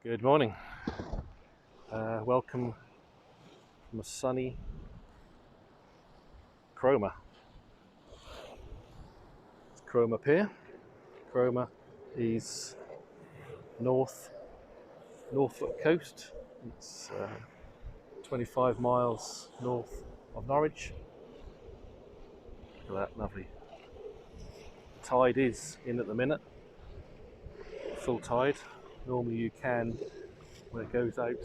Good morning. Welcome from a sunny Cromer. It's Cromer Pier. Cromer is Norfolk coast. It's 25 miles north of Norwich. Look at that, lovely. The tide is in at the minute, full tide. Normally you can, when it goes out,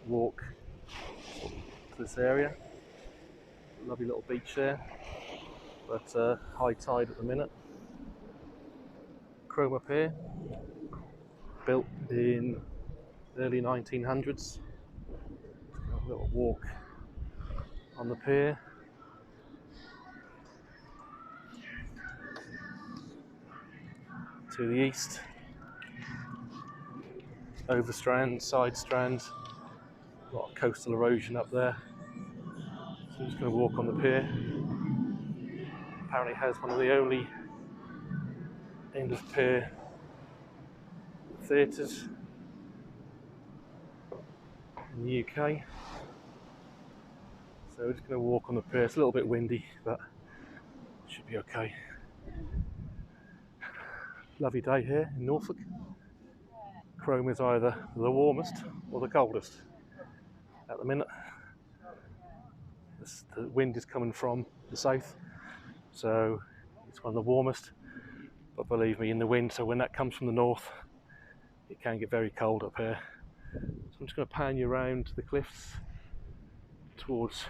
walk to this area. Lovely little beach there, but high tide at the minute. Cromer Pier, built in early 1900s. A little walk on the pier. To the east, over strand, side strand, a lot of coastal erosion up there. So I'm just going to walk on the pier. Apparently has one of the only end of pier theatres in the UK. So we're just going to walk on the pier. It's a little bit windy, but it should be okay. Lovely day here in Norfolk. Cromer is either the warmest or the coldest at the minute. The wind is coming from the south, so it's one of the warmest. But believe me, in the winter, when that comes from the north, it can get very cold up here. So I'm just going to pan you around the cliffs towards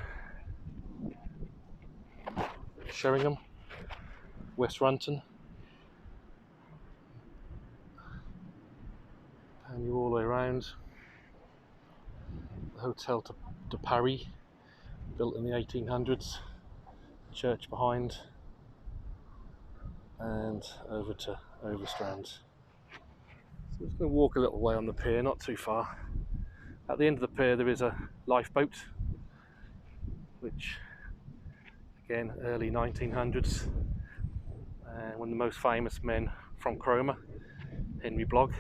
Sheringham, West Runton. Pan you all the way around. The Hotel de Paris, built in the 1800s. Church behind, and over to Overstrand. So I'm just going to walk a little way on the pier, not too far. At the end of the pier there is a lifeboat, which again early 1900s, and one of the most famous men from Cromer, Henry Blogg,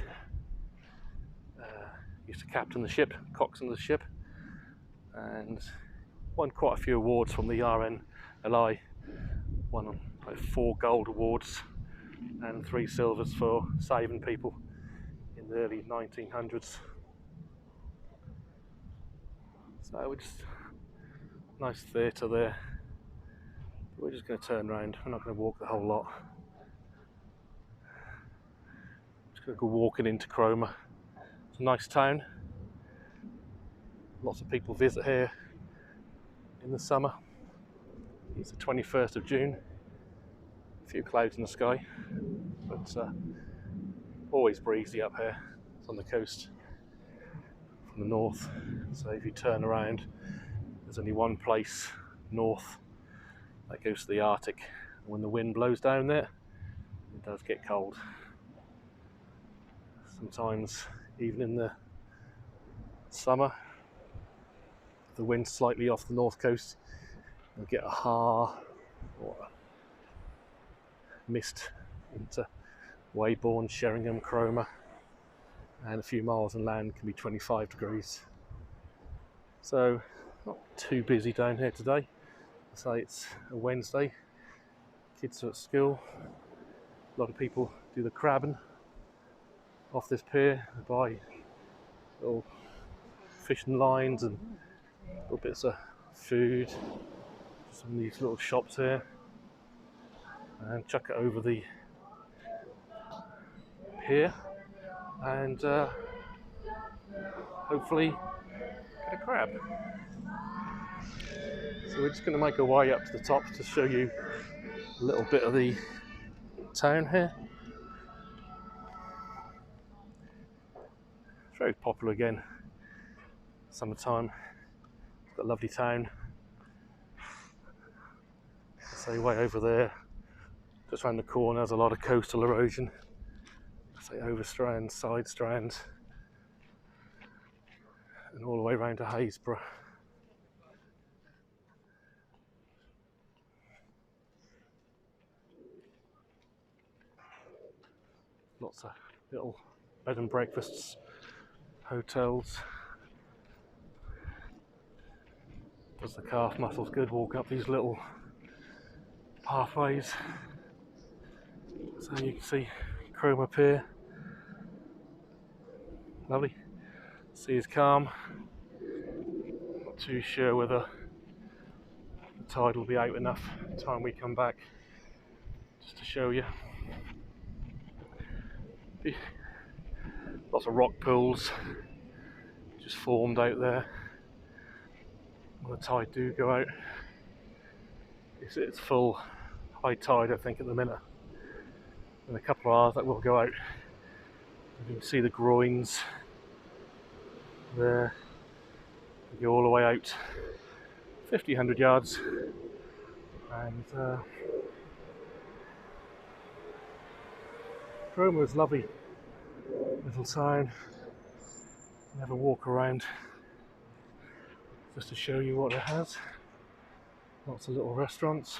used to captain the ship, coxswain of the ship, and won quite a few awards from the RNLI. Won like 4 gold awards and 3 silvers for saving people in the early 1900s. So we're just nice theatre there. We're just going to turn around. We're not going to walk the whole lot. Just going to go walking into Cromer. It's a nice town. Lots of people visit here in the summer. It's the 21st of June. A few clouds in the sky, but always breezy up here. It's on the coast from the north, so if you turn around, there's only one place north that goes to the Arctic. When the wind blows down there, it does get cold. Sometimes even in the summer, if the wind's slightly off the north coast, you'll get a har or a mist into Weybourne, Sheringham, Cromer, and a few miles inland can be 25 degrees. So not too busy down here today. I say it's a Wednesday, kids are at school, a lot of people do the crabbing off this pier. They buy little fishing lines and little bits of food, some of these little shops here, and chuck it over the pier and hopefully get a crab. So we're just going to make our way up to the top to show you a little bit of the town here. It's very popular again, summertime. It's got a lovely town. Say way over there, just around the corner, there's a lot of coastal erosion. Say Overstrand, side strand, and all the way around to Haysborough. Lots of little bed and breakfasts hotels. Does the calf muscles good, walk up these little pathways. So you can see Cromer Pier, lovely. Sea is calm, not too sure whether the tide will be out enough by the time we come back, just to show you. Lots of rock pools just formed out there when the tide do go out. It's full high tide, I think, at the minute. In a couple of hours that will go out. You can see the groins there. You go all the way out 50, 100 yards, and Cromer is lovely little town. Have a walk around just to show you what it has. Lots of little restaurants.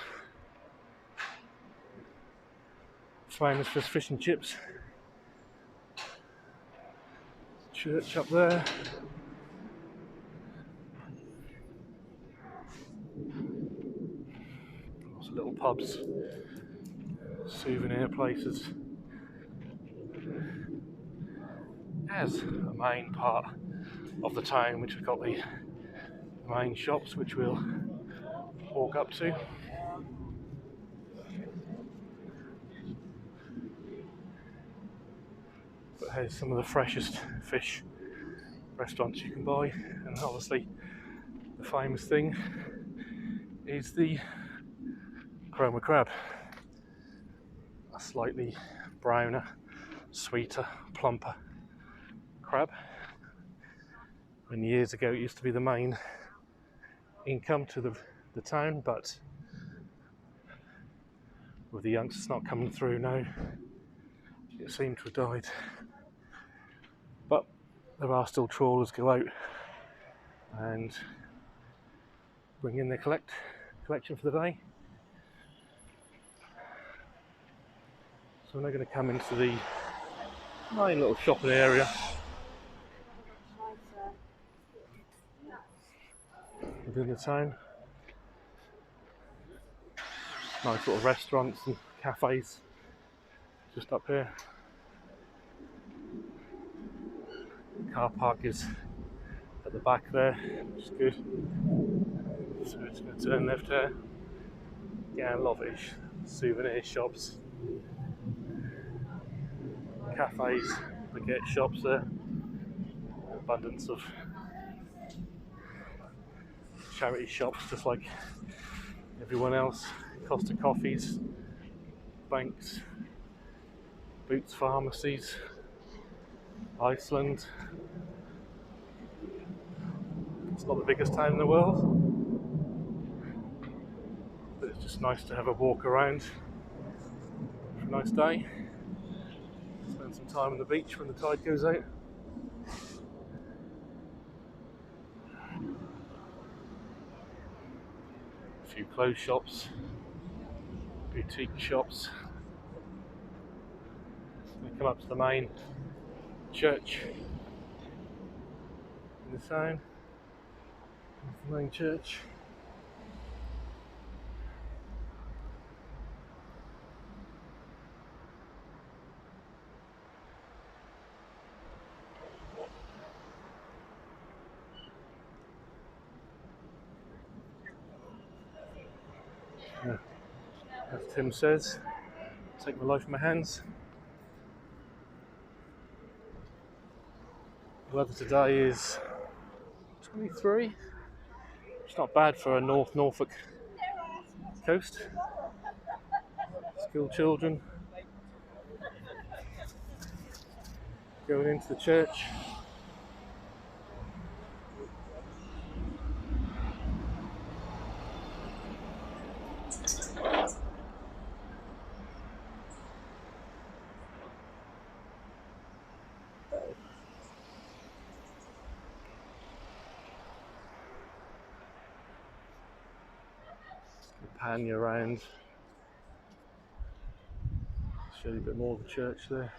Famous for fish and chips. Church up there. Lots of little pubs, souvenir places. As a main part of the town, which has got the main shops, which we'll walk up to. But here's some of the freshest fish restaurants you can buy, and obviously the famous thing is the Cromer crab. A slightly browner, sweeter, plumper crab. When years ago it used to be the main income to the town, but with the youngsters not coming through now, it seemed to have died. But there are still trawlers go out and bring in their collection for the day. So we're now going to come into the main little shopping area within the town. Nice little restaurants and cafes just up here. Car park is at the back there, which is good. So we're just going to turn left here. Yeah, lovely souvenir shops, cafes, baguette shops there. Abundance of charity shops, just like everyone else. Costa coffees, banks, Boots pharmacies, Iceland. It's not the biggest town in the world, but it's just nice to have a walk around for a nice day. Spend some time on the beach when the tide goes out. A few clothes shops, boutique shops. We come up to the main church in the town. That's the main church. Yeah. As Tim says, take my life in my hands. The weather today is 23. It's not bad for a North Norfolk coast. School children going into the church. Pan you around, show you a bit more of the church there.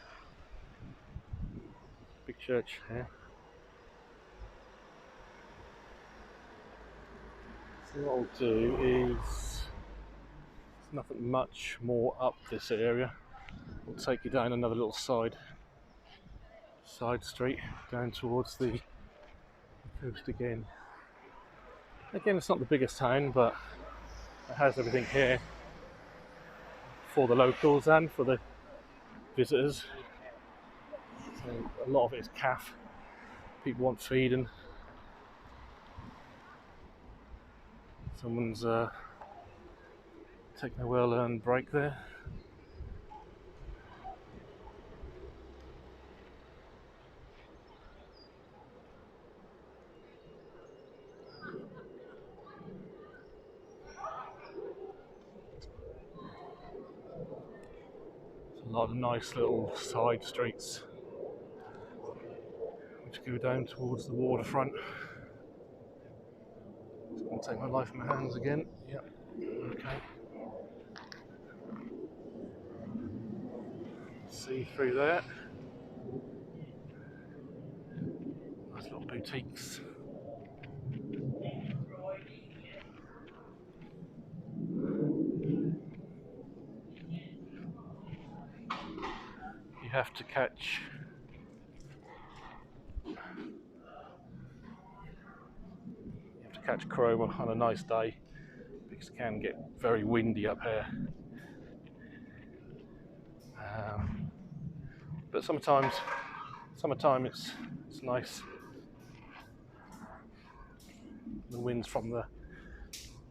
Big church here. So what I'll do is, there's nothing much more up this area. We'll take you down another little side street down towards the coast again. Again, it's not the biggest town, but it has everything here for the locals and for the visitors. So a lot of it is calf. People want feeding. Someone's taking a well-earned break there. There's a lot of nice little side streets which go down towards the waterfront. Just going to take my life in my hands again. Yep. Okay. See through there. Nice little boutiques. You have to catch Cromer on a nice day because it can get very windy up here. But summertime it's nice. The wind's from the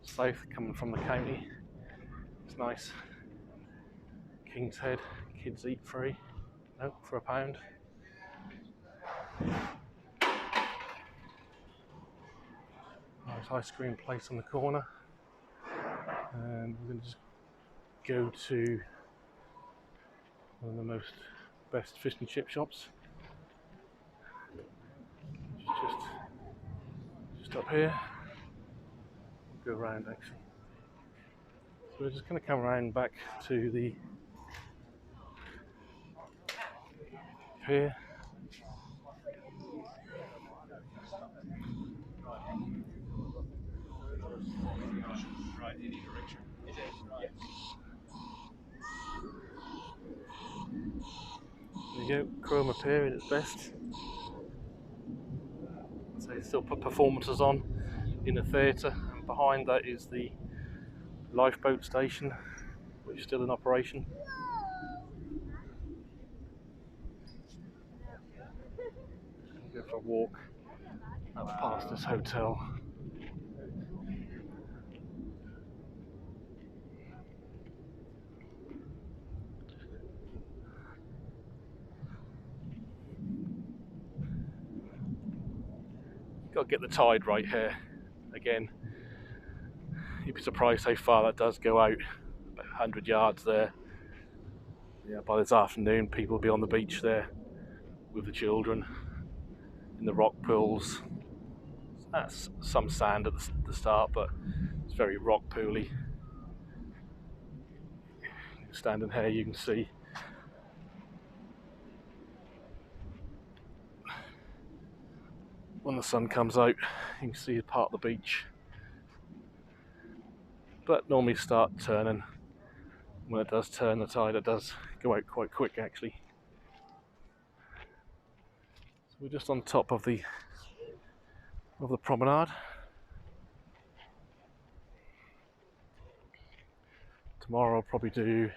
south, coming from the county. It's nice. King's Head, kids eat free. No, for £1. Nice ice cream place on the corner. And we're going to just go to one of the best fish and chip shops. Just up here. We'll go around actually. So we're just going to come around back to the pier. There you go, Cromer Pier at its best. So they still put performances on in the theatre, and behind that is the lifeboat station, which is still in operation. Go for a walk up past this hotel. Got to get the tide right here. Again, you'd be surprised how far that does go out. About 100 yards there. Yeah, by this afternoon, people will be on the beach there with the children in the rock pools. That's some sand at the start, but it's very rock pooly. Standing here, you can see when the sun comes out, you can see part of the beach. But normally start turning. When it does turn the tide, it does go out quite quick actually. So we're just on top of the promenade. Tomorrow I'll probably do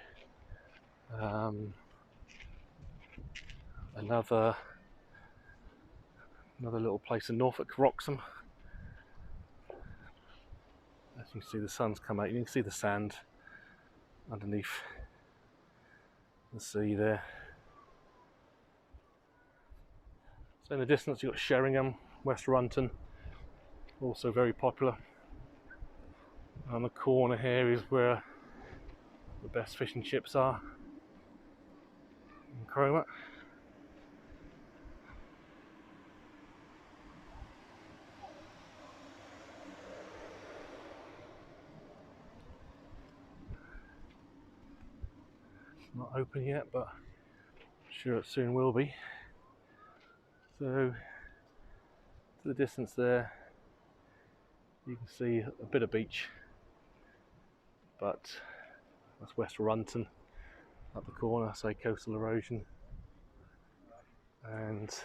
another little place in Norfolk, Wroxham. As you can see, the sun's come out. You can see the sand underneath the sea there. So in the distance you've got Sheringham, West Runton, also very popular. On the corner here is where the best fish and chips are in Cromer. It's not open yet, but I'm sure it soon will be. So to the distance there You can see a bit of beach, but that's West Runton up the corner, say coastal erosion. And just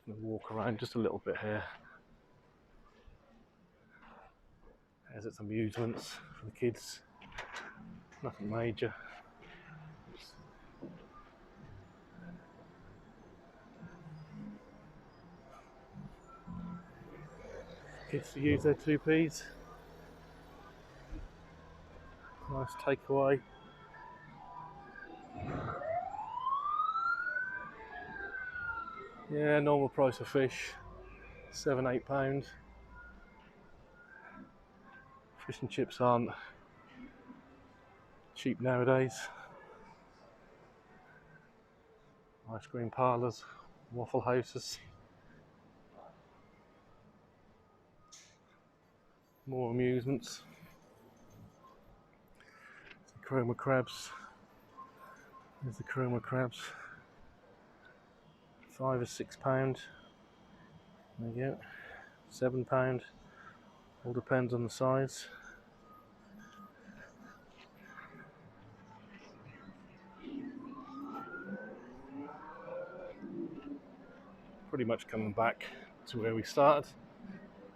going to walk around just a little bit here. As it's amusements for the kids, nothing major. Kids to use their 2Ps. Nice takeaway. Yeah, normal price of fish, £7–8. Fish and chips aren't cheap nowadays. Ice cream parlours, waffle houses. More amusements. Cromer crabs. There's the Cromer crabs. £5 or £6. There you go. £7. All depends on the size. Pretty much coming back to where we started.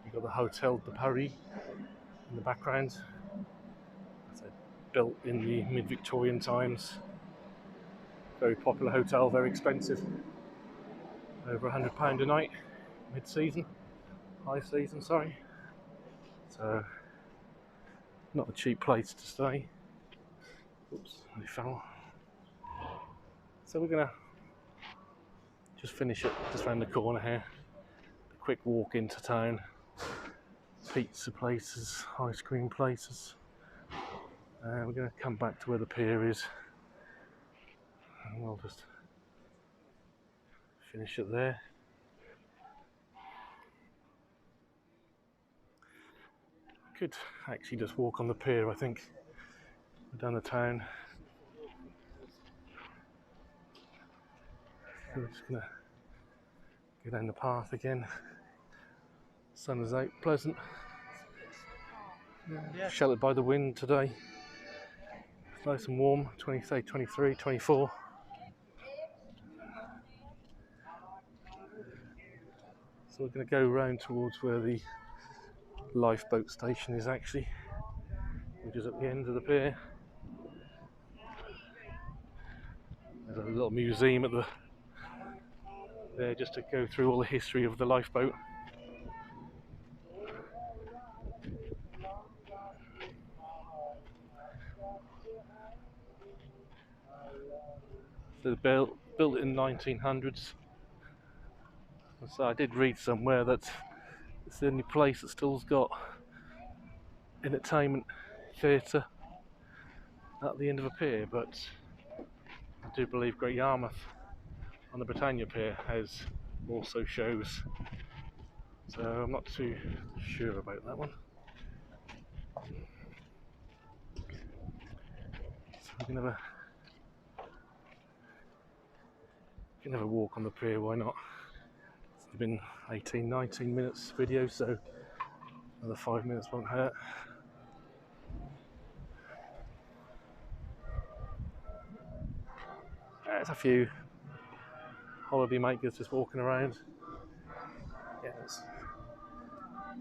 You've got the Hotel de Paris in the background. It's built in the mid-Victorian times. Very popular hotel, very expensive. Over £100 a night, mid-season, high season, sorry. So, not a cheap place to stay. Oops, I fell. So we're gonna just finish it just around the corner here. A quick walk into town. Pizza places, ice cream places. We're gonna come back to where the pier is. And we'll just finish it there. Could actually just walk on the pier, I think. We're down the town. So we're just gonna go down the path again. Sun is out, pleasant. Yeah. Sheltered by the wind today. It's nice and warm, 23, 24. So we're going to go round towards where the lifeboat station is actually, which is at the end of the pier. There's a little museum at there just to go through all the history of the lifeboat. So built in 1900s. So I did read somewhere that it's the only place that still's got entertainment theatre at the end of a pier, but I do believe Great Yarmouth on the Britannia Pier has also shows, so I'm not too sure about that one. So we can have a walk on the pier, why not? It's been 18–19 minutes video, so another 5 minutes won't hurt. There's a few holiday makers just walking around. Yeah, it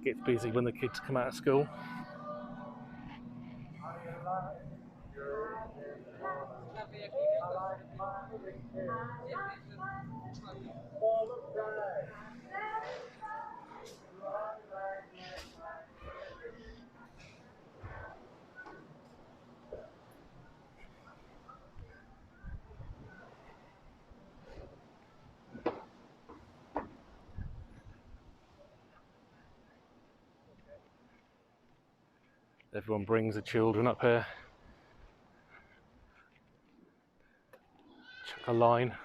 gets busy when the kids come out of school. Everyone brings the children up here. Chuck a line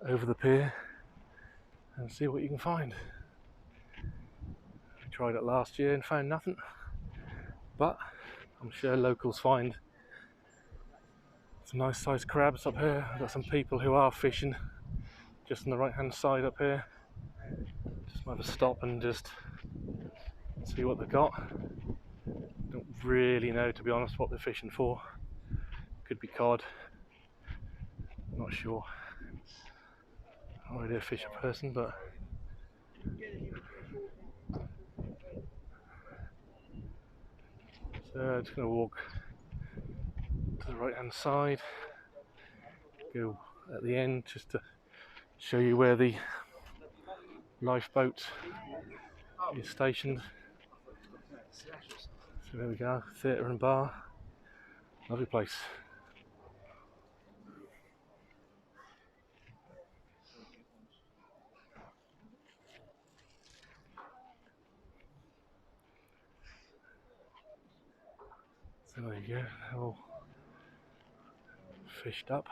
over the pier and see what you can find. We tried it last year and found nothing, but I'm sure locals find some nice sized crabs up here. I've got some people who are fishing just on the right hand side up here. Just Might have a stop and just see what they've got. Don't really know, to be honest, what they're fishing for. Could be cod. Not sure. Not really a fisher person, but so I'm just going to walk to the right hand side, go at the end just to show you where the lifeboat is stationed. So there we go, theatre and bar, lovely place. So there you go, all fished up.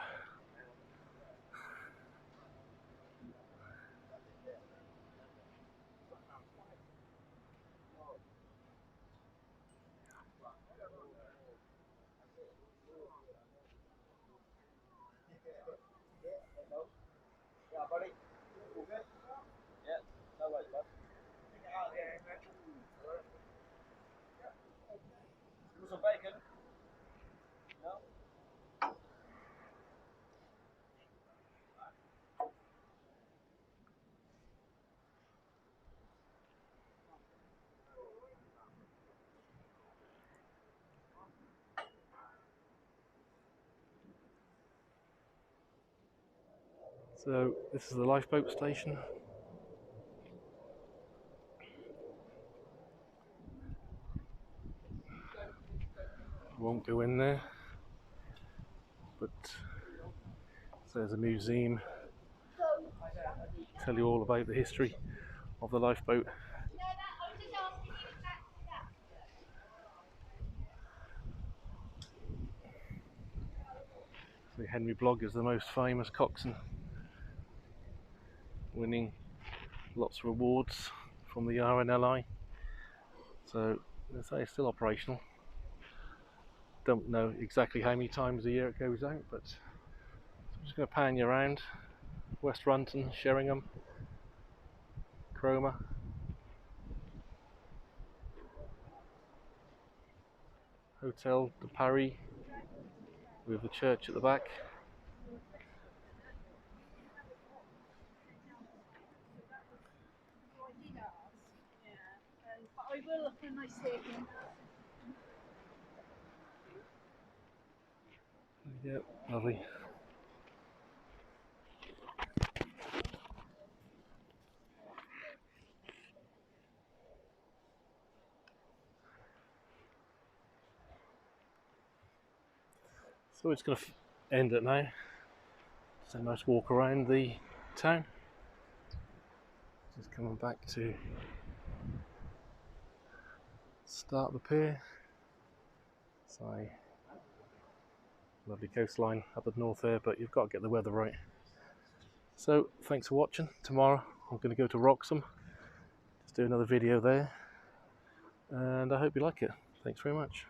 So this is the lifeboat station. I won't go in there, but so there's a museum. Tell you all about the history of the lifeboat. So Henry Blogg is the most famous coxswain, winning lots of awards from the RNLI. So it's still operational. Don't know exactly how many times a year it goes out, but I'm just going to pan you around. West Runton, Sheringham, Cromer, Hotel de Paris with the church at the back. Yep, lovely. So it's going to end it now. Just a nice walk around the town. Just coming back to start the pier. So lovely coastline up at north there, but you've got to get the weather right. So thanks for watching. Tomorrow I'm going to go to Wroxham, just do another video there, and I hope you like it. Thanks very much.